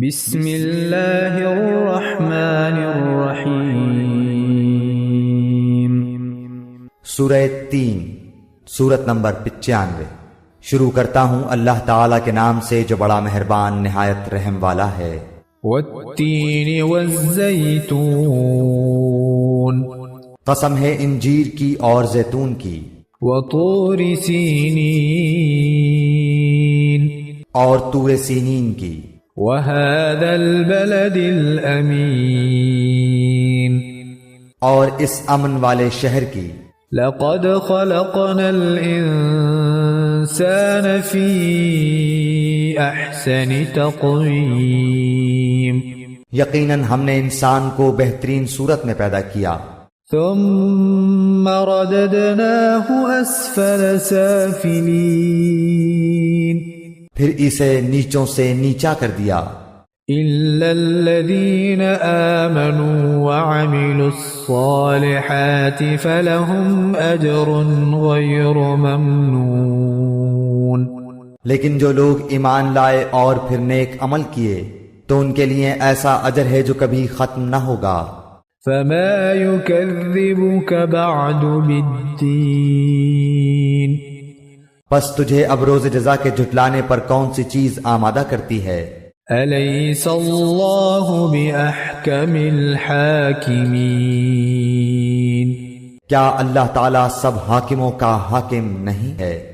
بسم اللہ الرحمن الرحیم۔ سورہ 3 سورت نمبر 95۔ شروع کرتا ہوں اللہ تعالیٰ کے نام سے جو بڑا مہربان نہایت رحم والا ہے۔ والتین والزیتون، قسم ہے انجیر کی اور زیتون کی، وطور سینین، اور طور سینین کی، وهذا البلد الامین، اور اس امن والے شہر کی۔ لقد خلقنا الانسان فی احسن تقویم، یقیناً ہم نے انسان کو بہترین صورت میں پیدا کیا، ثم رددناه اسفل سافلین، پھر اسے نیچوں سے نیچا کر دیا، الا الذین آمنوا وعملوا الصالحات فلهم اجر غیر ممنون، لیکن جو لوگ ایمان لائے اور پھر نیک عمل کیے تو ان کے لیے ایسا اجر ہے جو کبھی ختم نہ ہوگا۔ فما يكذبك بعد بالدین، پس تجھے اب روز جزا کے جھٹلانے پر کون سی چیز آمادہ کرتی ہے؟ الیس اللہ باحکم الحاکمین، کیا اللہ تعالیٰ سب حاکموں کا حاکم نہیں ہے؟